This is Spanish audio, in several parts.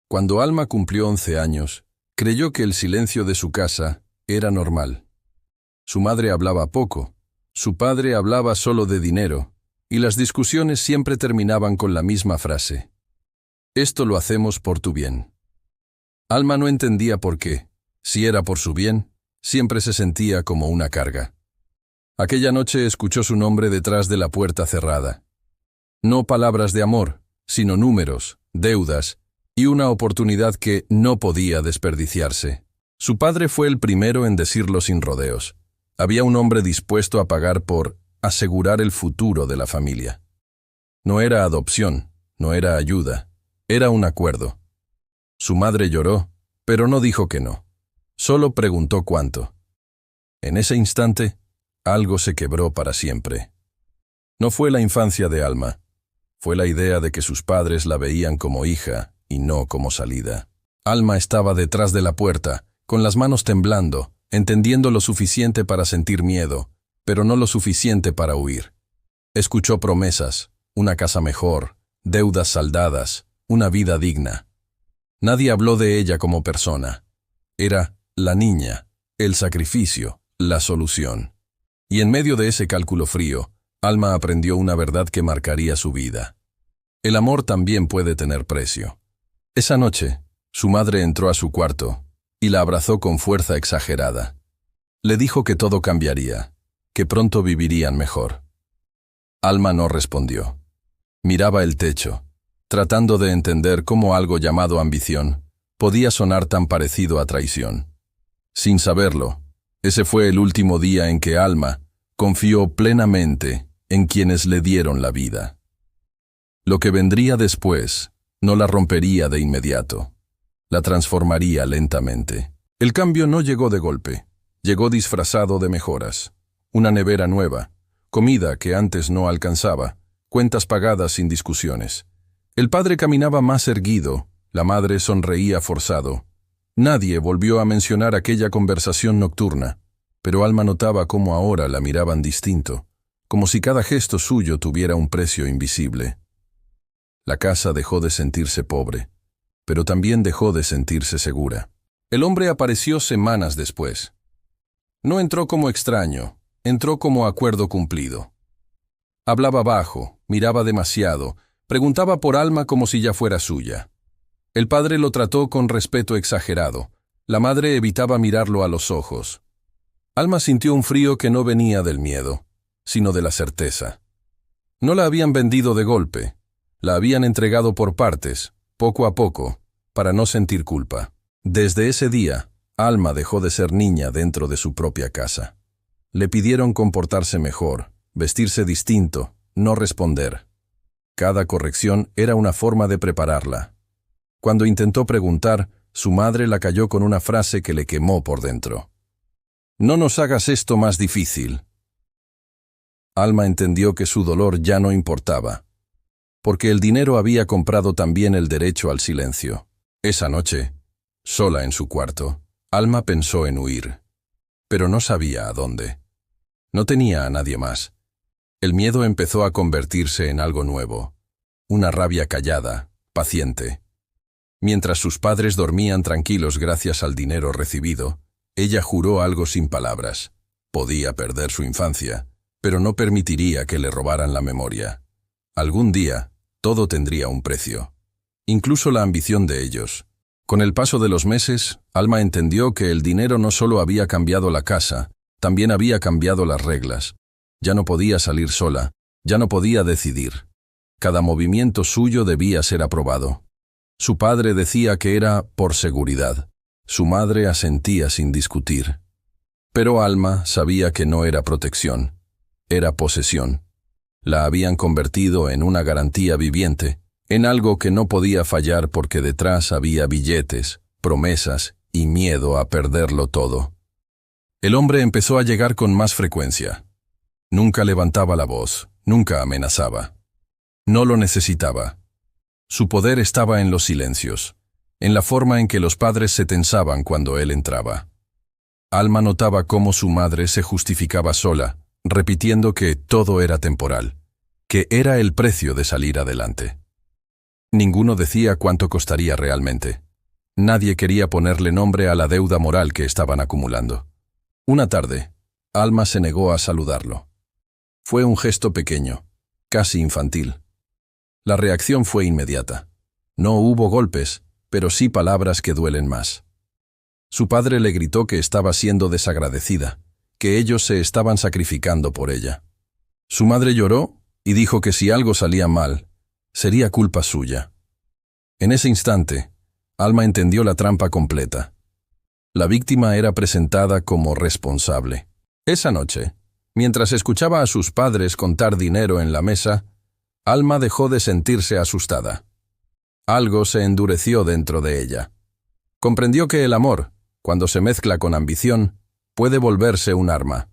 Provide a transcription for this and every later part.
Cuando Alma cumplió 11 años, creyó que el silencio de su casa era normal. Su madre hablaba poco, su padre hablaba solo de dinero, y las discusiones siempre terminaban con la misma frase: «Esto lo hacemos por tu bien». Alma no entendía por qué, si era por su bien, siempre se sentía como una carga. Aquella noche escuchó su nombre detrás de la puerta cerrada. No palabras de amor, sino números, deudas y una oportunidad que no podía desperdiciarse. Su padre fue el primero en decirlo sin rodeos. Había un hombre dispuesto a pagar por asegurar el futuro de la familia. No era adopción, no era ayuda, era un acuerdo. Su madre lloró, pero no dijo que no. Solo preguntó cuánto. En ese instante, algo se quebró para siempre. No fue la infancia de Alma, fue la idea de que sus padres la veían como hija y no como salida. Alma estaba detrás de la puerta, con las manos temblando, entendiendo lo suficiente para sentir miedo, pero no lo suficiente para huir. Escuchó promesas, una casa mejor, deudas saldadas, una vida digna. Nadie habló de ella como persona. Era la niña, el sacrificio, la solución. Y en medio de ese cálculo frío, Alma aprendió una verdad que marcaría su vida. El amor también puede tener precio. Esa noche, su madre entró a su cuarto y la abrazó con fuerza exagerada. Le dijo que todo cambiaría, que pronto vivirían mejor. Alma no respondió. Miraba el techo, tratando de entender cómo algo llamado ambición podía sonar tan parecido a traición. Sin saberlo, ese fue el último día en que Alma confió plenamente en quienes le dieron la vida. Lo que vendría después no la rompería de inmediato, la transformaría lentamente. El cambio no llegó de golpe, llegó disfrazado de mejoras. Una nevera nueva, comida que antes no alcanzaba, cuentas pagadas sin discusiones. El padre caminaba más erguido, la madre sonreía forzado. Nadie volvió a mencionar aquella conversación nocturna, pero Alma notaba cómo ahora la miraban distinto, como si cada gesto suyo tuviera un precio invisible. La casa dejó de sentirse pobre, pero también dejó de sentirse segura. El hombre apareció semanas después. No entró como extraño, entró como acuerdo cumplido. Hablaba bajo, miraba demasiado, preguntaba por Alma como si ya fuera suya. El padre lo trató con respeto exagerado. La madre evitaba mirarlo a los ojos. Alma sintió un frío que no venía del miedo, sino de la certeza. No la habían vendido de golpe, la habían entregado por partes, poco a poco, para no sentir culpa. Desde ese día, Alma dejó de ser niña dentro de su propia casa. Le pidieron comportarse mejor, vestirse distinto, no responder. Cada corrección era una forma de prepararla. Cuando intentó preguntar, su madre la calló con una frase que le quemó por dentro. «No nos hagas esto más difícil». Alma entendió que su dolor ya no importaba, porque el dinero había comprado también el derecho al silencio. Esa noche, sola en su cuarto, Alma pensó en huir, pero no sabía a dónde. No tenía a nadie más. El miedo empezó a convertirse en algo nuevo, una rabia callada, paciente. Mientras sus padres dormían tranquilos gracias al dinero recibido, ella juró algo sin palabras. Podía perder su infancia, pero no permitiría que le robaran la memoria. Algún día, todo tendría un precio, incluso la ambición de ellos. Con el paso de los meses, Alma entendió que el dinero no solo había cambiado la casa, también había cambiado las reglas. Ya no podía salir sola, ya no podía decidir. Cada movimiento suyo debía ser aprobado. Su padre decía que era por seguridad. Su madre asentía sin discutir. Pero Alma sabía que no era protección, era posesión. La habían convertido en una garantía viviente, en algo que no podía fallar porque detrás había billetes, promesas y miedo a perderlo todo. El hombre empezó a llegar con más frecuencia. Nunca levantaba la voz, nunca amenazaba. No lo necesitaba. Su poder estaba en los silencios, en la forma en que los padres se tensaban cuando él entraba. Alma notaba cómo su madre se justificaba sola, repitiendo que todo era temporal, que era el precio de salir adelante. Ninguno decía cuánto costaría realmente. Nadie quería ponerle nombre a la deuda moral que estaban acumulando. Una tarde, Alma se negó a saludarlo. Fue un gesto pequeño, casi infantil. La reacción fue inmediata. No hubo golpes, pero sí palabras que duelen más. Su padre le gritó que estaba siendo desagradecida, que ellos se estaban sacrificando por ella. Su madre lloró y dijo que si algo salía mal, sería culpa suya. En ese instante, Alma entendió la trampa completa. La víctima era presentada como responsable. Esa noche, mientras escuchaba a sus padres contar dinero en la mesa, Alma dejó de sentirse asustada. Algo se endureció dentro de ella. Comprendió que el amor, cuando se mezcla con ambición, puede volverse un arma.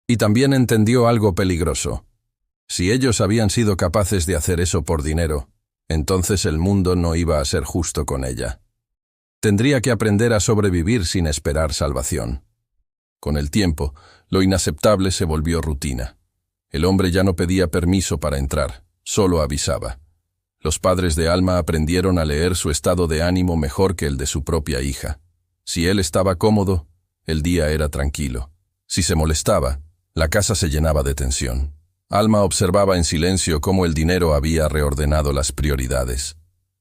Y también entendió algo peligroso. Si ellos habían sido capaces de hacer eso por dinero, entonces el mundo no iba a ser justo con ella. Tendría que aprender a sobrevivir sin esperar salvación. Con el tiempo, lo inaceptable se volvió rutina. El hombre ya no pedía permiso para entrar, solo avisaba. Los padres de Alma aprendieron a leer su estado de ánimo mejor que el de su propia hija. Si él estaba cómodo, el día era tranquilo. Si se molestaba, la casa se llenaba de tensión. Alma observaba en silencio cómo el dinero había reordenado las prioridades.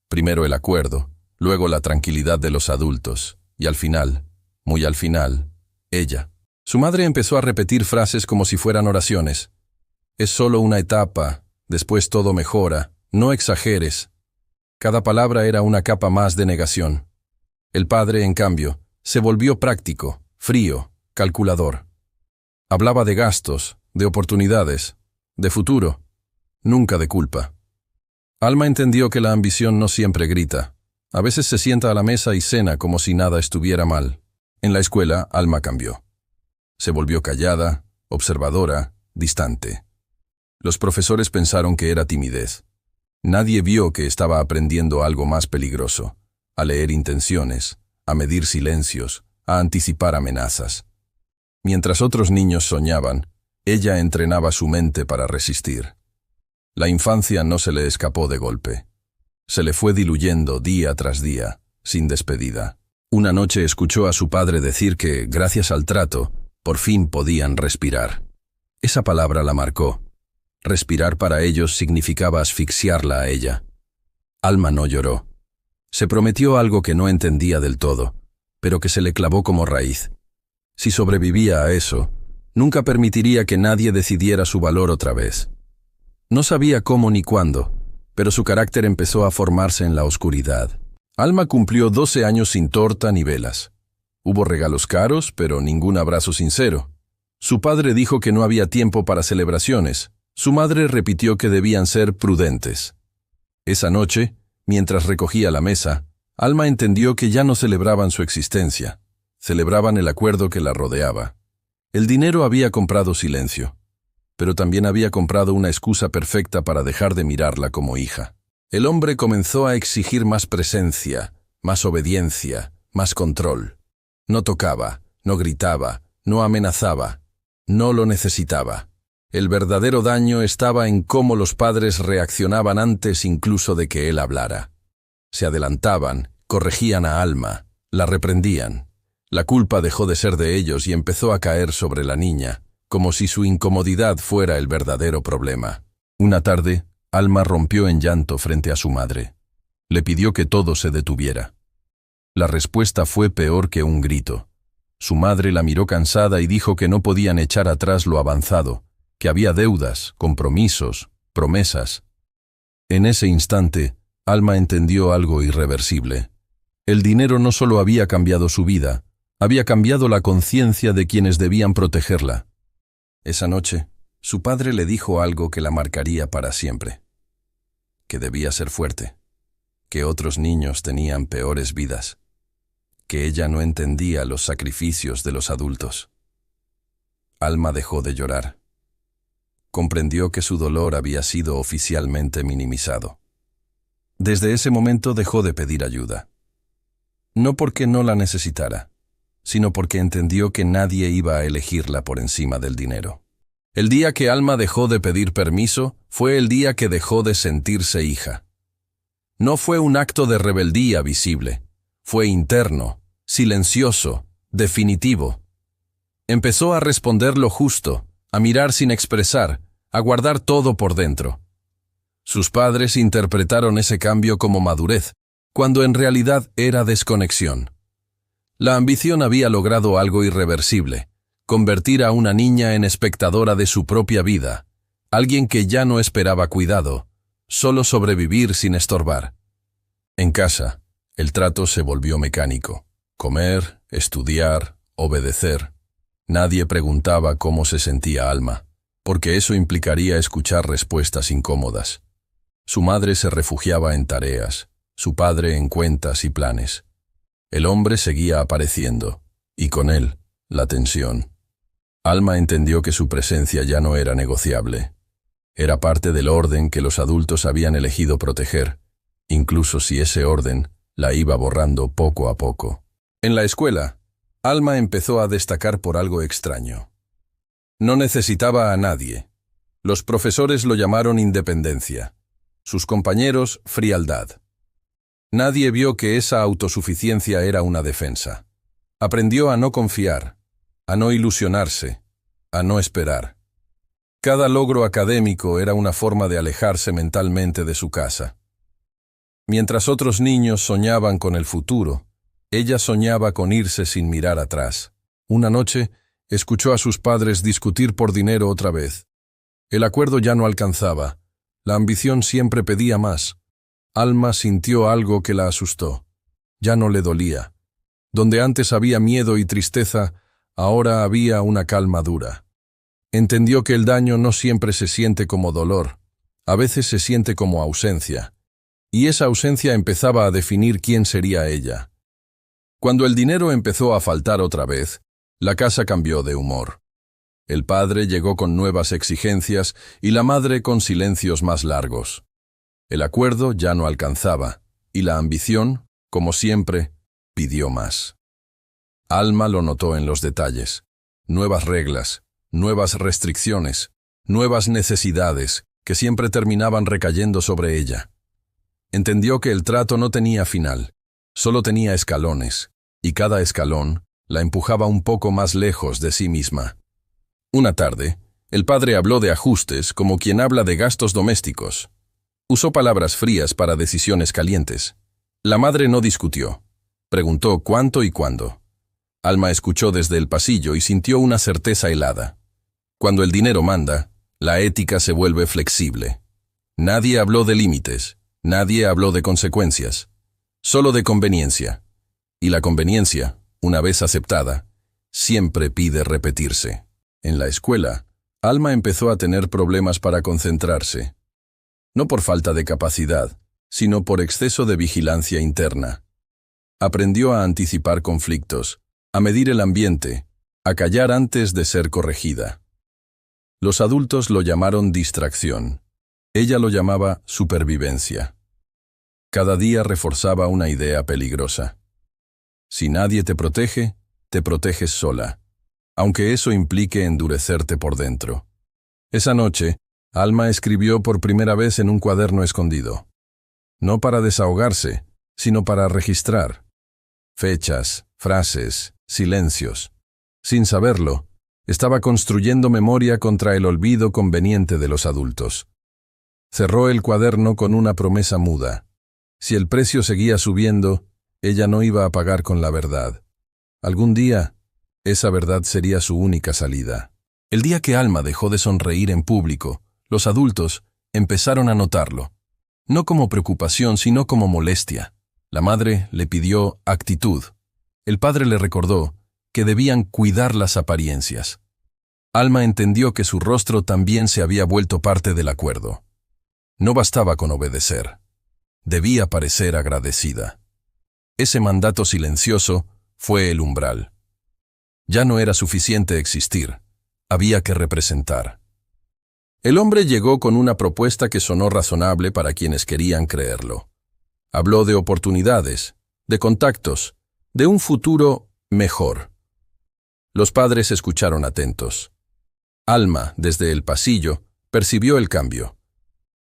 Primero el acuerdo, luego la tranquilidad de los adultos, y al final, muy al final, ella. Su madre empezó a repetir frases como si fueran oraciones. Es solo una etapa, después todo mejora, no exageres. Cada palabra era una capa más de negación. El padre, en cambio, se volvió práctico, frío, calculador. Hablaba de gastos, de oportunidades, de futuro, nunca de culpa. Alma entendió que la ambición no siempre grita. A veces se sienta a la mesa y cena como si nada estuviera mal. En la escuela, Alma cambió. Se volvió callada, observadora, distante. Los profesores pensaron que era timidez. Nadie vio que estaba aprendiendo algo más peligroso, a leer intenciones, a medir silencios, a anticipar amenazas. Mientras otros niños soñaban, ella entrenaba su mente para resistir. La infancia no se le escapó de golpe. Se le fue diluyendo día tras día, sin despedida. Una noche escuchó a su padre decir que, gracias al trato, por fin podían respirar. Esa palabra la marcó. Respirar para ellos significaba asfixiarla a ella. Alma no lloró. Se prometió algo que no entendía del todo, pero que se le clavó como raíz. Si sobrevivía a eso, nunca permitiría que nadie decidiera su valor otra vez. No sabía cómo ni cuándo, pero su carácter empezó a formarse en la oscuridad. Alma cumplió 12 años sin torta ni velas. Hubo regalos caros, pero ningún abrazo sincero. Su padre dijo que no había tiempo para celebraciones. Su madre repitió que debían ser prudentes. Esa noche, mientras recogía la mesa, Alma entendió que ya no celebraban su existencia. Celebraban el acuerdo que la rodeaba. El dinero había comprado silencio, pero también había comprado una excusa perfecta para dejar de mirarla como hija. El hombre comenzó a exigir más presencia, más obediencia, más control. No tocaba, no gritaba, no amenazaba, no lo necesitaba. El verdadero daño estaba en cómo los padres reaccionaban antes incluso de que él hablara. Se adelantaban, corregían a Alma, la reprendían. La culpa dejó de ser de ellos y empezó a caer sobre la niña, como si su incomodidad fuera el verdadero problema. Una tarde, Alma rompió en llanto frente a su madre. Le pidió que todo se detuviera. La respuesta fue peor que un grito. Su madre la miró cansada y dijo que no podían echar atrás lo avanzado, que había deudas, compromisos, promesas. En ese instante, Alma entendió algo irreversible. El dinero no solo había cambiado su vida, había cambiado la conciencia de quienes debían protegerla. Esa noche, su padre le dijo algo que la marcaría para siempre. Que debía ser fuerte, que otros niños tenían peores vidas, que ella no entendía los sacrificios de los adultos. Alma dejó de llorar. Comprendió que su dolor había sido oficialmente minimizado. Desde ese momento dejó de pedir ayuda. No porque no la necesitara, sino porque entendió que nadie iba a elegirla por encima del dinero. El día que Alma dejó de pedir permiso fue el día que dejó de sentirse hija. No fue un acto de rebeldía visible. Fue interno, silencioso, definitivo. Empezó a responder lo justo, a mirar sin expresar, a guardar todo por dentro. Sus padres interpretaron ese cambio como madurez, cuando en realidad era desconexión. La ambición había logrado algo irreversible, convertir a una niña en espectadora de su propia vida, alguien que ya no esperaba cuidado, solo sobrevivir sin estorbar. En casa, el trato se volvió mecánico. Comer, estudiar, obedecer. Nadie preguntaba cómo se sentía Alma, porque eso implicaría escuchar respuestas incómodas. Su madre se refugiaba en tareas, su padre en cuentas y planes. El hombre seguía apareciendo, y con él, la tensión. Alma entendió que su presencia ya no era negociable. Era parte del orden que los adultos habían elegido proteger, incluso si ese orden la iba borrando poco a poco. En la escuela, Alma empezó a destacar por algo extraño. No necesitaba a nadie. Los profesores lo llamaron independencia. Sus compañeros, frialdad. Nadie vio que esa autosuficiencia era una defensa. Aprendió a no confiar, a no ilusionarse, a no esperar. Cada logro académico era una forma de alejarse mentalmente de su casa. Mientras otros niños soñaban con el futuro, ella soñaba con irse sin mirar atrás. Una noche, escuchó a sus padres discutir por dinero otra vez. El acuerdo ya no alcanzaba. La ambición siempre pedía más. Alma sintió algo que la asustó. Ya no le dolía. Donde antes había miedo y tristeza, ahora había una calma dura. Entendió que el daño no siempre se siente como dolor. A veces se siente como ausencia. Y esa ausencia empezaba a definir quién sería ella. Cuando el dinero empezó a faltar otra vez, la casa cambió de humor. El padre llegó con nuevas exigencias y la madre con silencios más largos. El acuerdo ya no alcanzaba, y la ambición, como siempre, pidió más. Alma lo notó en los detalles. Nuevas reglas, nuevas restricciones, nuevas necesidades que siempre terminaban recayendo sobre ella. Entendió que el trato no tenía final, solo tenía escalones, y cada escalón la empujaba un poco más lejos de sí misma. Una tarde, el padre habló de ajustes como quien habla de gastos domésticos. Usó palabras frías para decisiones calientes. La madre no discutió. Preguntó cuánto y cuándo. Alma escuchó desde el pasillo y sintió una certeza helada. Cuando el dinero manda, la ética se vuelve flexible. Nadie habló de límites, nadie habló de consecuencias, solo de conveniencia. Y la conveniencia, una vez aceptada, siempre pide repetirse. En la escuela, Alma empezó a tener problemas para concentrarse. No por falta de capacidad, sino por exceso de vigilancia interna. Aprendió a anticipar conflictos, a medir el ambiente, a callar antes de ser corregida. Los adultos lo llamaron distracción. Ella lo llamaba supervivencia. Cada día reforzaba una idea peligrosa. Si nadie te proteges sola, aunque eso implique endurecerte por dentro. Esa noche, Alma escribió por primera vez en un cuaderno escondido. No para desahogarse, sino para registrar. Fechas, frases, silencios. Sin saberlo, estaba construyendo memoria contra el olvido conveniente de los adultos. Cerró el cuaderno con una promesa muda. Si el precio seguía subiendo, ella no iba a pagar con la verdad. Algún día, esa verdad sería su única salida. El día que Alma dejó de sonreír en público, los adultos empezaron a notarlo. No como preocupación, sino como molestia. La madre le pidió actitud. El padre le recordó que debían cuidar las apariencias. Alma entendió que su rostro también se había vuelto parte del acuerdo. No bastaba con obedecer. Debía parecer agradecida. Ese mandato silencioso fue el umbral. Ya no era suficiente existir, había que representar. El hombre llegó con una propuesta que sonó razonable para quienes querían creerlo. Habló de oportunidades, de contactos, de un futuro mejor. Los padres escucharon atentos. Alma, desde el pasillo, percibió el cambio.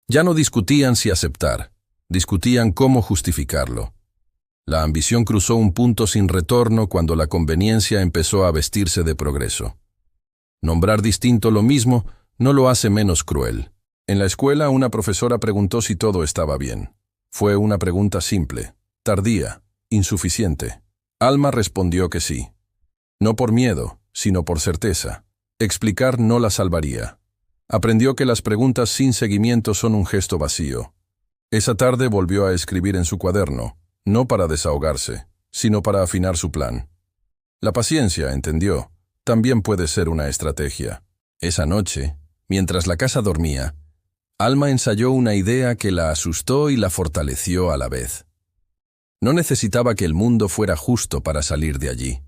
Ya no discutían si aceptar, Discutían cómo justificarlo. La ambición cruzó un punto sin retorno cuando la conveniencia empezó a vestirse de progreso. Nombrar distinto lo mismo no lo hace menos cruel. En la escuela, una profesora preguntó si todo estaba bien. Fue una pregunta simple, tardía, insuficiente. Alma respondió que sí. No por miedo, sino por certeza. Explicar no la salvaría. Aprendió que las preguntas sin seguimiento son un gesto vacío. Esa tarde volvió a escribir en su cuaderno, no para desahogarse, sino para afinar su plan. La paciencia, entendió, también puede ser una estrategia. Esa noche, mientras la casa dormía, Alma ensayó una idea que la asustó y la fortaleció a la vez. No necesitaba que el mundo fuera justo para salir de allí.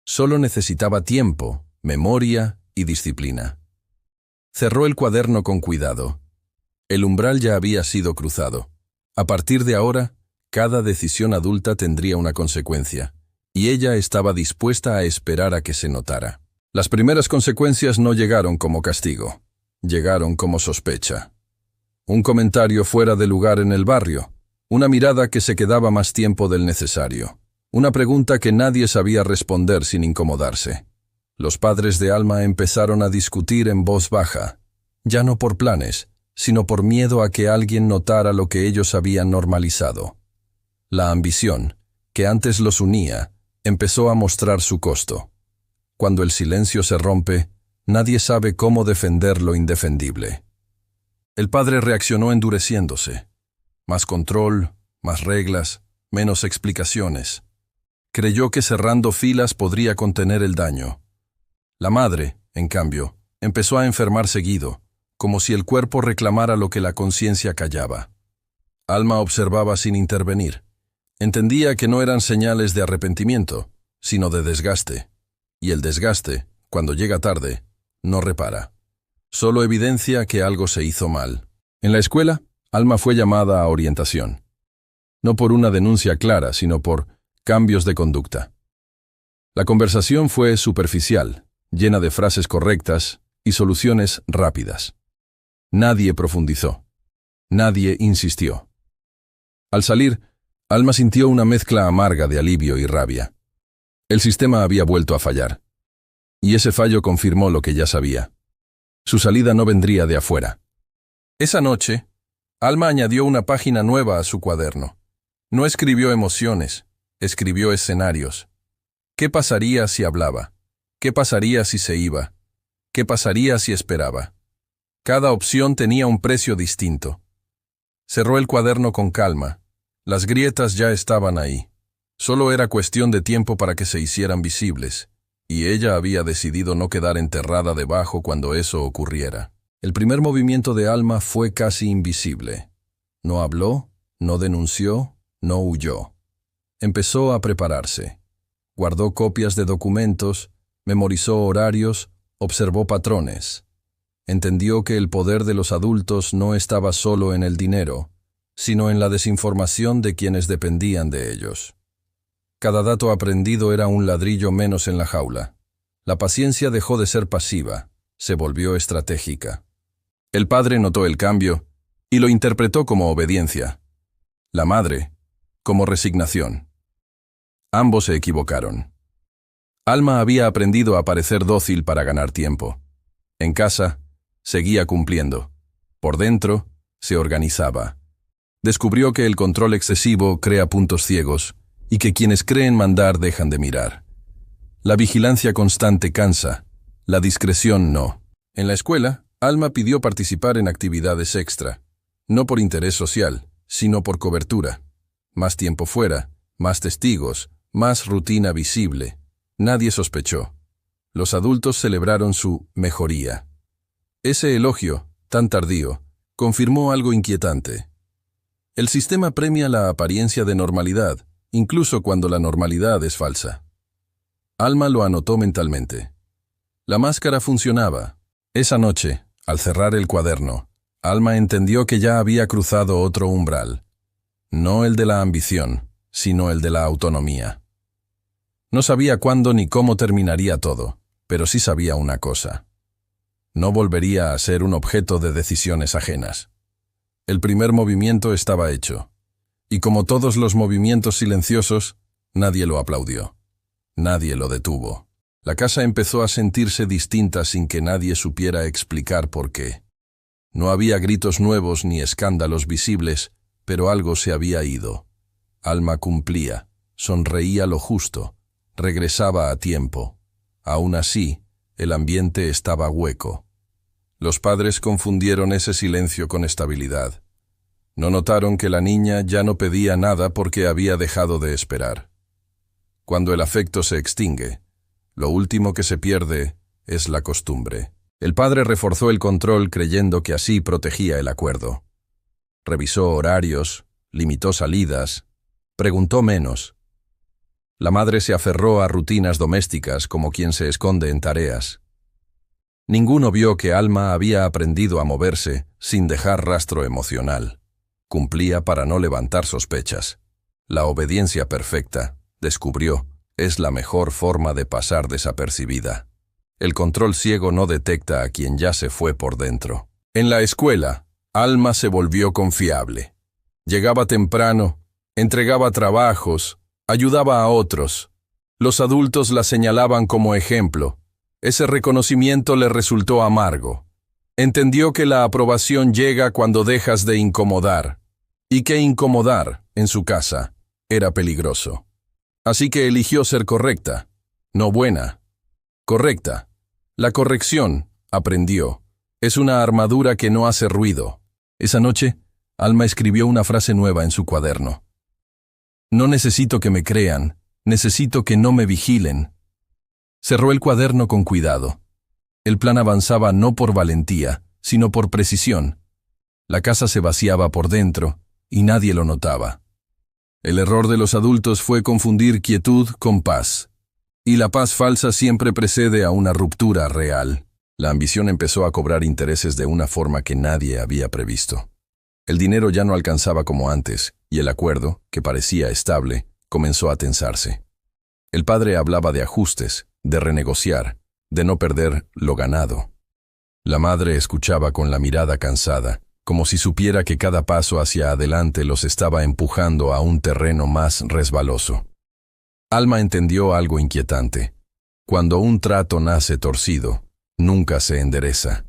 Solo necesitaba tiempo, memoria y disciplina. Cerró el cuaderno con cuidado. El umbral ya había sido cruzado. A partir de ahora, cada decisión adulta tendría una consecuencia, y ella estaba dispuesta a esperar a que se notara. Las primeras consecuencias no llegaron como castigo, llegaron como sospecha. Un comentario fuera de lugar en el barrio, una mirada que se quedaba más tiempo del necesario, una pregunta que nadie sabía responder sin incomodarse. Los padres de Alma empezaron a discutir en voz baja, ya no por planes, sino por miedo a que alguien notara lo que ellos habían normalizado. La ambición, que antes los unía, empezó a mostrar su costo. Cuando el silencio se rompe, nadie sabe cómo defender lo indefendible. El padre reaccionó endureciéndose. Más control, más reglas, menos explicaciones. Creyó que cerrando filas podría contener el daño. La madre, en cambio, empezó a enfermar seguido, como si el cuerpo reclamara lo que la conciencia callaba. Alma observaba sin intervenir. Entendía que no eran señales de arrepentimiento, sino de desgaste. Y el desgaste, cuando llega tarde, no repara. Solo evidencia que algo se hizo mal. En la escuela, Alma fue llamada a orientación. No por una denuncia clara, sino por cambios de conducta. La conversación fue superficial, llena de frases correctas y soluciones rápidas. Nadie profundizó. Nadie insistió. Al salir, Alma sintió una mezcla amarga de alivio y rabia. El sistema había vuelto a fallar. Y ese fallo confirmó lo que ya sabía. Su salida no vendría de afuera. Esa noche, Alma añadió una página nueva a su cuaderno. No escribió emociones, escribió escenarios. ¿Qué pasaría si hablaba? ¿Qué pasaría si se iba? ¿Qué pasaría si esperaba? Cada opción tenía un precio distinto. Cerró el cuaderno con calma. Las grietas ya estaban ahí. Solo era cuestión de tiempo para que se hicieran visibles, y ella había decidido no quedar enterrada debajo cuando eso ocurriera. El primer movimiento de Alma fue casi invisible. No habló, no denunció, no huyó. Empezó a prepararse. Guardó copias de documentos, memorizó horarios, observó patrones. Entendió que el poder de los adultos no estaba solo en el dinero, sino en la desinformación de quienes dependían de ellos. Cada dato aprendido era un ladrillo menos en la jaula. La paciencia dejó de ser pasiva, se volvió estratégica. El padre notó el cambio y lo interpretó como obediencia. La madre, como resignación. Ambos se equivocaron. Alma había aprendido a parecer dócil para ganar tiempo. En casa, seguía cumpliendo. Por dentro, se organizaba. Descubrió que el control excesivo crea puntos ciegos y que quienes creen mandar dejan de mirar. La vigilancia constante cansa, la discreción no. En la escuela, Alma pidió participar en actividades extra, no por interés social, sino por cobertura. Más tiempo fuera, más testigos, más rutina visible. Nadie sospechó. Los adultos celebraron su mejoría. Ese elogio, tan tardío, confirmó algo inquietante. El sistema premia la apariencia de normalidad, incluso cuando la normalidad es falsa. Alma lo anotó mentalmente. La máscara funcionaba. Esa noche, al cerrar el cuaderno, Alma entendió que ya había cruzado otro umbral. No el de la ambición, sino el de la autonomía. No sabía cuándo ni cómo terminaría todo, pero sí sabía una cosa. No volvería a ser un objeto de decisiones ajenas. El primer movimiento estaba hecho. Y como todos los movimientos silenciosos, nadie lo aplaudió. Nadie lo detuvo. La casa empezó a sentirse distinta sin que nadie supiera explicar por qué. No había gritos nuevos ni escándalos visibles, pero algo se había ido. Alma cumplía, sonreía lo justo, regresaba a tiempo. Aún así, el ambiente estaba hueco. Los padres confundieron ese silencio con estabilidad. No notaron que la niña ya no pedía nada porque había dejado de esperar. Cuando el afecto se extingue, lo último que se pierde es la costumbre. El padre reforzó el control creyendo que así protegía el acuerdo. Revisó horarios, limitó salidas, preguntó menos. La madre se aferró a rutinas domésticas como quien se esconde en tareas. Ninguno vio que Alma había aprendido a moverse sin dejar rastro emocional. Cumplía para no levantar sospechas. La obediencia perfecta, descubrió, es la mejor forma de pasar desapercibida. El control ciego no detecta a quien ya se fue por dentro. En la escuela, Alma se volvió confiable. Llegaba temprano, entregaba trabajos, ayudaba a otros. Los adultos la señalaban como ejemplo. Ese reconocimiento le resultó amargo. Entendió que la aprobación llega cuando dejas de incomodar, y que incomodar, en su casa, era peligroso. Así que eligió ser correcta, no buena. Correcta. La corrección, aprendió, es una armadura que no hace ruido. Esa noche, Alma escribió una frase nueva en su cuaderno. No necesito que me crean, necesito que no me vigilen. Cerró el cuaderno con cuidado. El plan avanzaba no por valentía, sino por precisión. La casa se vaciaba por dentro, y nadie lo notaba. El error de los adultos fue confundir quietud con paz. Y la paz falsa siempre precede a una ruptura real. La ambición empezó a cobrar intereses de una forma que nadie había previsto. El dinero ya no alcanzaba como antes, y el acuerdo, que parecía estable, comenzó a tensarse. El padre hablaba de ajustes, de renegociar, de no perder lo ganado. La madre escuchaba con la mirada cansada, como si supiera que cada paso hacia adelante los estaba empujando a un terreno más resbaloso. Alma entendió algo inquietante. Cuando un trato nace torcido, nunca se endereza.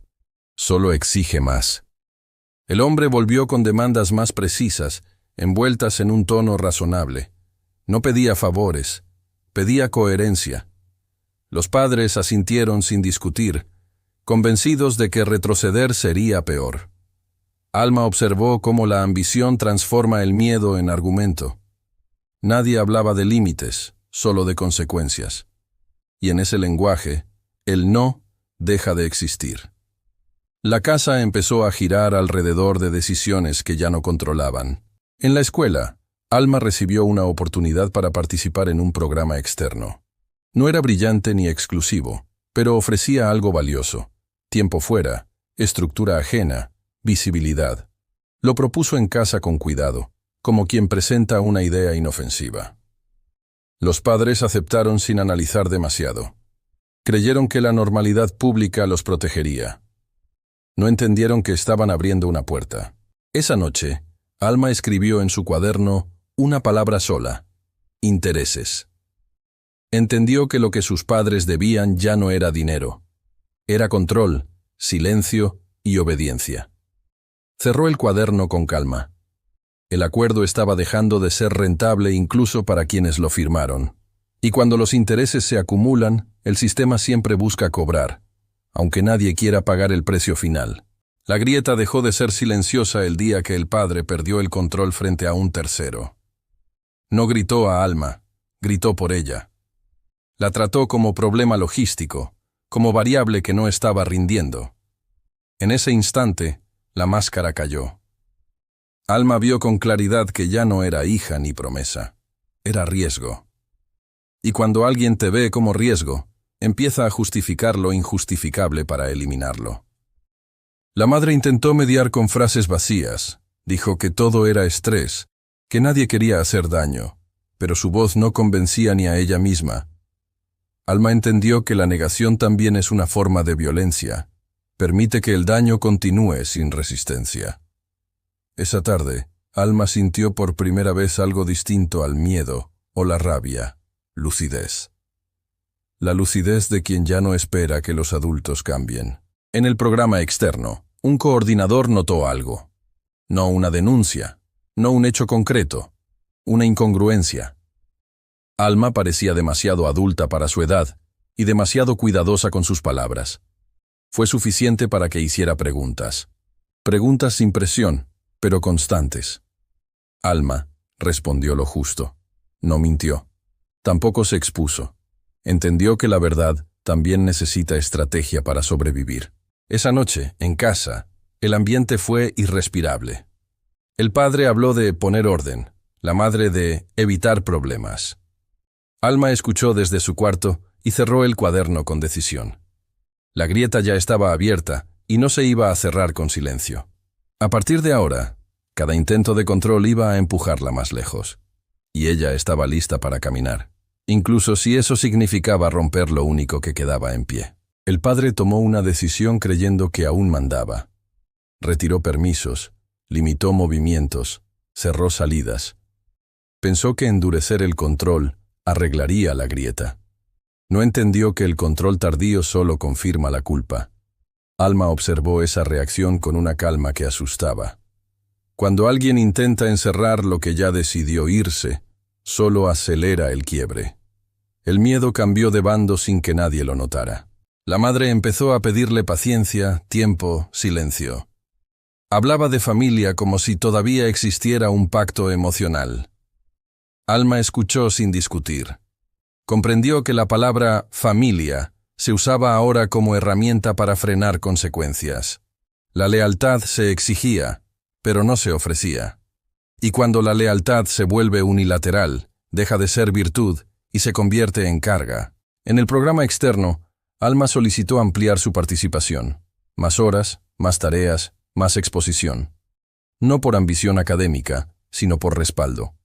Solo exige más. El hombre volvió con demandas más precisas, envueltas en un tono razonable. No pedía favores, pedía coherencia. Los padres asintieron sin discutir, convencidos de que retroceder sería peor. Alma observó cómo la ambición transforma el miedo en argumento. Nadie hablaba de límites, solo de consecuencias. Y en ese lenguaje, el no deja de existir. La casa empezó a girar alrededor de decisiones que ya no controlaban. En la escuela, Alma recibió una oportunidad para participar en un programa externo. No era brillante ni exclusivo, pero ofrecía algo valioso: tiempo fuera, estructura ajena, visibilidad. Lo propuso en casa con cuidado, como quien presenta una idea inofensiva. Los padres aceptaron sin analizar demasiado. Creyeron que la normalidad pública los protegería. No entendieron que estaban abriendo una puerta. Esa noche, Alma escribió en su cuaderno una palabra sola: intereses. Entendió que lo que sus padres debían ya no era dinero. Era control, silencio y obediencia. Cerró el cuaderno con calma. El acuerdo estaba dejando de ser rentable incluso para quienes lo firmaron. Y cuando los intereses se acumulan, el sistema siempre busca cobrar, aunque nadie quiera pagar el precio final. La grieta dejó de ser silenciosa el día que el padre perdió el control frente a un tercero. No gritó a Alma, gritó por ella. La trató como problema logístico, como variable que no estaba rindiendo. En ese instante, la máscara cayó. Alma vio con claridad que ya no era hija ni promesa, era riesgo. Y cuando alguien te ve como riesgo, empieza a justificar lo injustificable para eliminarlo. La madre intentó mediar con frases vacías, dijo que todo era estrés, que nadie quería hacer daño, pero su voz no convencía ni a ella misma. Alma entendió que la negación también es una forma de violencia, permite que el daño continúe sin resistencia. Esa tarde, Alma sintió por primera vez algo distinto al miedo o la rabia: lucidez. La lucidez de quien ya no espera que los adultos cambien. En el programa externo, un coordinador notó algo. No una denuncia, no un hecho concreto, una incongruencia. Alma parecía demasiado adulta para su edad y demasiado cuidadosa con sus palabras. Fue suficiente para que hiciera preguntas. Preguntas sin presión, pero constantes. Alma respondió lo justo. No mintió. Tampoco se expuso. Entendió que la verdad también necesita estrategia para sobrevivir. Esa noche, en casa, el ambiente fue irrespirable. El padre habló de poner orden, la madre de evitar problemas. Alma escuchó desde su cuarto y cerró el cuaderno con decisión. La grieta ya estaba abierta y no se iba a cerrar con silencio. A partir de ahora, cada intento de control iba a empujarla más lejos. Y ella estaba lista para caminar, incluso si eso significaba romper lo único que quedaba en pie. El padre tomó una decisión creyendo que aún mandaba. Retiró permisos, limitó movimientos, cerró salidas. Pensó que endurecer el control arreglaría la grieta. No entendió que el control tardío solo confirma la culpa. Alma observó esa reacción con una calma que asustaba. Cuando alguien intenta encerrar lo que ya decidió irse, solo acelera el quiebre. El miedo cambió de bando sin que nadie lo notara. La madre empezó a pedirle paciencia, tiempo, silencio. Hablaba de familia como si todavía existiera un pacto emocional. Alma escuchó sin discutir. Comprendió que la palabra familia se usaba ahora como herramienta para frenar consecuencias. La lealtad se exigía, pero no se ofrecía. Y cuando la lealtad se vuelve unilateral, deja de ser virtud y se convierte en carga. En el programa externo, Alma solicitó ampliar su participación. Más horas, más tareas, más exposición. No por ambición académica, sino por respaldo.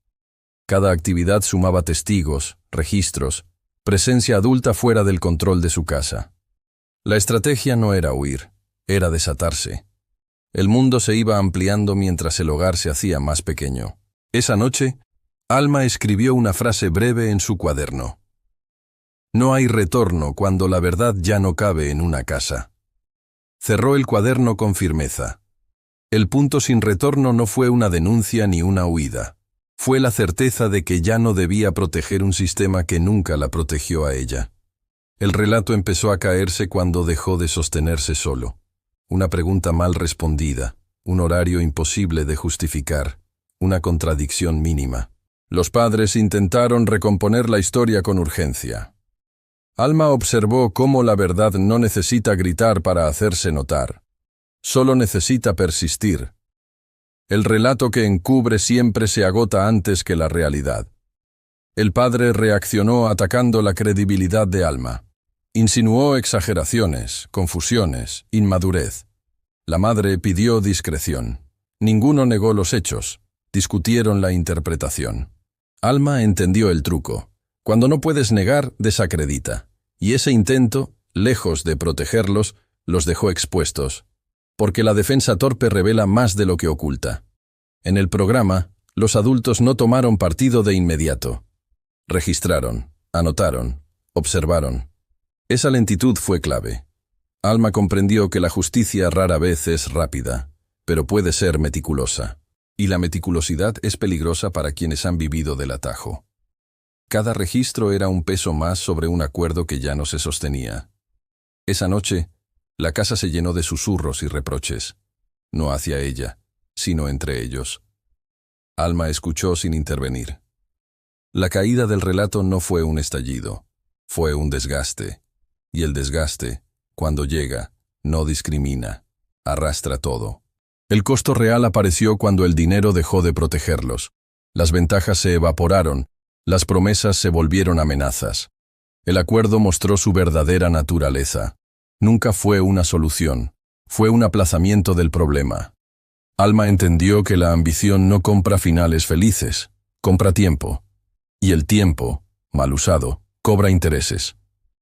Cada actividad sumaba testigos, registros, presencia adulta fuera del control de su casa. La estrategia no era huir, era desatarse. El mundo se iba ampliando mientras el hogar se hacía más pequeño. Esa noche, Alma escribió una frase breve en su cuaderno. No hay retorno cuando la verdad ya no cabe en una casa. Cerró el cuaderno con firmeza. El punto sin retorno no fue una denuncia ni una huida. Fue la certeza de que ya no debía proteger un sistema que nunca la protegió a ella. El relato empezó a caerse cuando dejó de sostenerse solo. Una pregunta mal respondida, un horario imposible de justificar, una contradicción mínima. Los padres intentaron recomponer la historia con urgencia. Alma observó cómo la verdad no necesita gritar para hacerse notar. Solo necesita persistir. El relato que encubre siempre se agota antes que la realidad. El padre reaccionó atacando la credibilidad de Alma. Insinuó exageraciones, confusiones, inmadurez. La madre pidió discreción. Ninguno negó los hechos. Discutieron la interpretación. Alma entendió el truco. Cuando no puedes negar, desacredita. Y ese intento, lejos de protegerlos, los dejó expuestos. Porque la defensa torpe revela más de lo que oculta. En el programa, los adultos no tomaron partido de inmediato. Registraron, anotaron, observaron. Esa lentitud fue clave. Alma comprendió que la justicia rara vez es rápida, pero puede ser meticulosa. Y la meticulosidad es peligrosa para quienes han vivido del atajo. Cada registro era un peso más sobre un acuerdo que ya no se sostenía. Esa noche, la casa se llenó de susurros y reproches, no hacia ella, sino entre ellos. Alma escuchó sin intervenir. La caída del relato no fue un estallido, fue un desgaste. Y el desgaste, cuando llega, no discrimina, arrastra todo. El costo real apareció cuando el dinero dejó de protegerlos. Las ventajas se evaporaron, las promesas se volvieron amenazas. El acuerdo mostró su verdadera naturaleza. Nunca fue una solución, fue un aplazamiento del problema. Alma entendió que la ambición no compra finales felices, compra tiempo. Y el tiempo, mal usado, cobra intereses.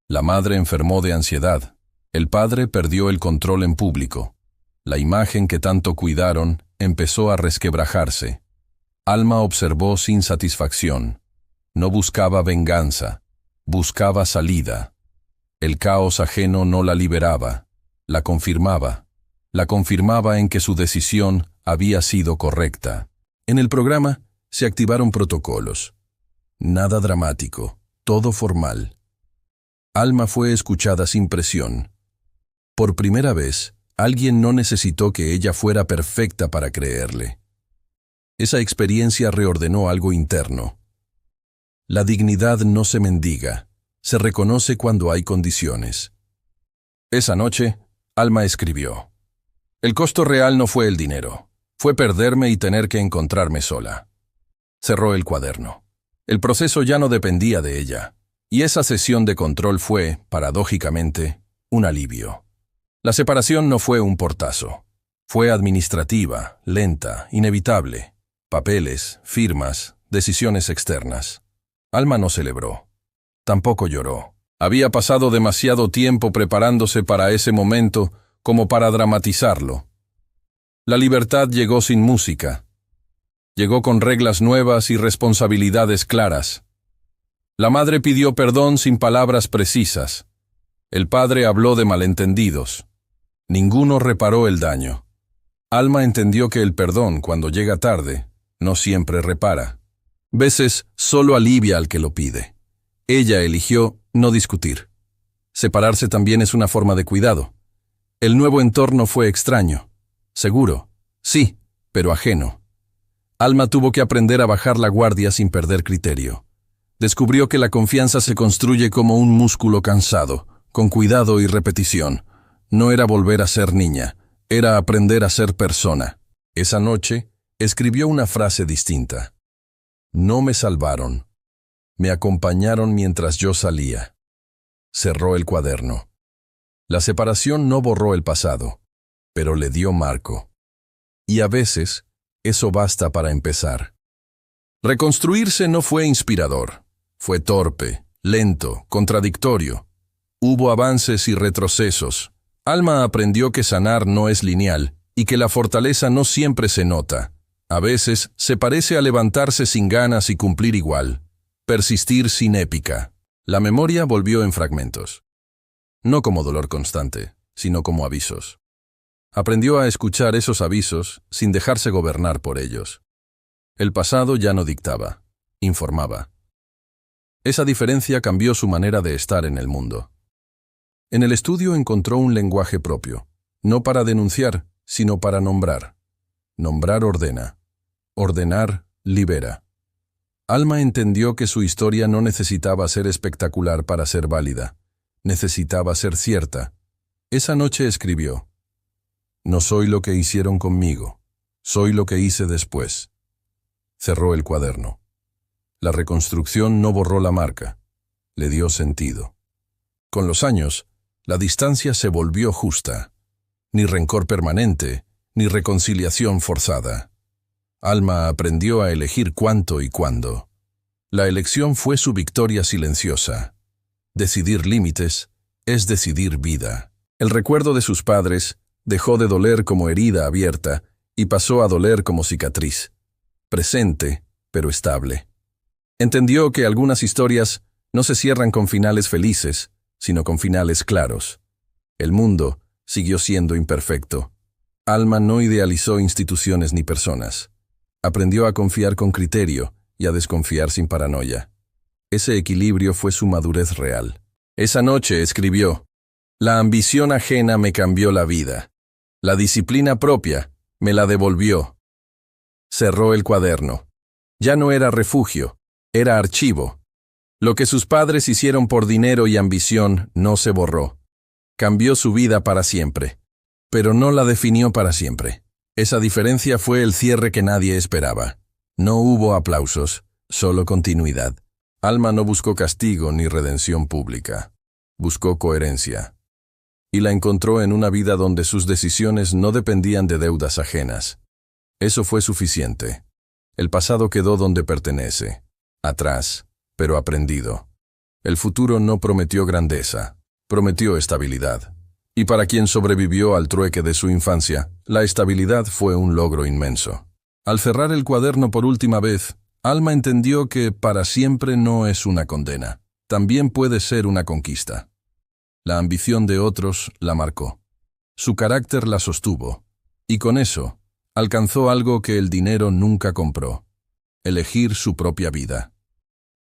La madre enfermó de ansiedad. El padre perdió el control en público. La imagen que tanto cuidaron empezó a resquebrajarse. Alma observó sin satisfacción. No buscaba venganza, buscaba salida. El caos ajeno no la liberaba, la confirmaba. La confirmaba en que su decisión había sido correcta. En el programa se activaron protocolos. Nada dramático, todo formal. Alma fue escuchada sin presión. Por primera vez, alguien no necesitó que ella fuera perfecta para creerle. Esa experiencia reordenó algo interno. La dignidad no se mendiga, se reconoce cuando hay condiciones. Esa noche, Alma escribió: el costo real no fue el dinero, fue perderme y tener que encontrarme sola. Cerró el cuaderno. El proceso ya no dependía de ella, y esa sesión de control fue, paradójicamente, un alivio. La separación no fue un portazo. Fue administrativa, lenta, inevitable. Papeles, firmas, decisiones externas. Alma no celebró. Tampoco lloró. Había pasado demasiado tiempo preparándose para ese momento como para dramatizarlo. La libertad llegó sin música. Llegó con reglas nuevas y responsabilidades claras. La madre pidió perdón sin palabras precisas. El padre habló de malentendidos. Ninguno reparó el daño. Alma entendió que el perdón, cuando llega tarde, no siempre repara. Veces solo alivia al que lo pide. Ella eligió no discutir. Separarse también es una forma de cuidado. El nuevo entorno fue extraño. Seguro, sí, pero ajeno. Alma tuvo que aprender a bajar la guardia sin perder criterio. Descubrió que la confianza se construye como un músculo cansado, con cuidado y repetición. No era volver a ser niña, era aprender a ser persona. Esa noche, escribió una frase distinta. No me salvaron. Me acompañaron mientras yo salía. Cerró el cuaderno. La separación no borró el pasado, pero le dio marco. Y a veces, eso basta para empezar. Reconstruirse no fue inspirador. Fue torpe, lento, contradictorio. Hubo avances y retrocesos. Alma aprendió que sanar no es lineal y que la fortaleza no siempre se nota. A veces se parece a levantarse sin ganas y cumplir igual. Persistir sin épica. La memoria volvió en fragmentos. No como dolor constante, sino como avisos. Aprendió a escuchar esos avisos sin dejarse gobernar por ellos. El pasado ya no dictaba, informaba. Esa diferencia cambió su manera de estar en el mundo. En el estudio encontró un lenguaje propio, no para denunciar, sino para nombrar. Nombrar ordena. Ordenar libera. Alma entendió que su historia no necesitaba ser espectacular para ser válida. Necesitaba ser cierta. Esa noche escribió: no soy lo que hicieron conmigo, soy lo que hice después. Cerró el cuaderno. La reconstrucción no borró la marca, le dio sentido. Con los años, la distancia se volvió justa. Ni rencor permanente, ni reconciliación forzada. Alma aprendió a elegir cuánto y cuándo. La elección fue su victoria silenciosa. Decidir límites es decidir vida. El recuerdo de sus padres dejó de doler como herida abierta y pasó a doler como cicatriz. Presente, pero estable. Entendió que algunas historias no se cierran con finales felices, sino con finales claros. El mundo siguió siendo imperfecto. Alma no idealizó instituciones ni personas. Aprendió a confiar con criterio y a desconfiar sin paranoia. Ese equilibrio fue su madurez real. Esa noche escribió: la ambición ajena me cambió la vida. La disciplina propia me la devolvió. Cerró el cuaderno. Ya no era refugio, era archivo. Lo que sus padres hicieron por dinero y ambición no se borró. Cambió su vida para siempre, pero no la definió para siempre. Esa diferencia fue el cierre que nadie esperaba. No hubo aplausos, solo continuidad. Alma no buscó castigo ni redención pública. Buscó coherencia. Y la encontró en una vida donde sus decisiones no dependían de deudas ajenas. Eso fue suficiente. El pasado quedó donde pertenece, atrás, pero aprendido. El futuro no prometió grandeza, prometió estabilidad. Y para quien sobrevivió al trueque de su infancia, la estabilidad fue un logro inmenso. Al cerrar el cuaderno por última vez, Alma entendió que para siempre no es una condena. También puede ser una conquista. La ambición de otros la marcó. Su carácter la sostuvo. Y con eso, alcanzó algo que el dinero nunca compró: elegir su propia vida.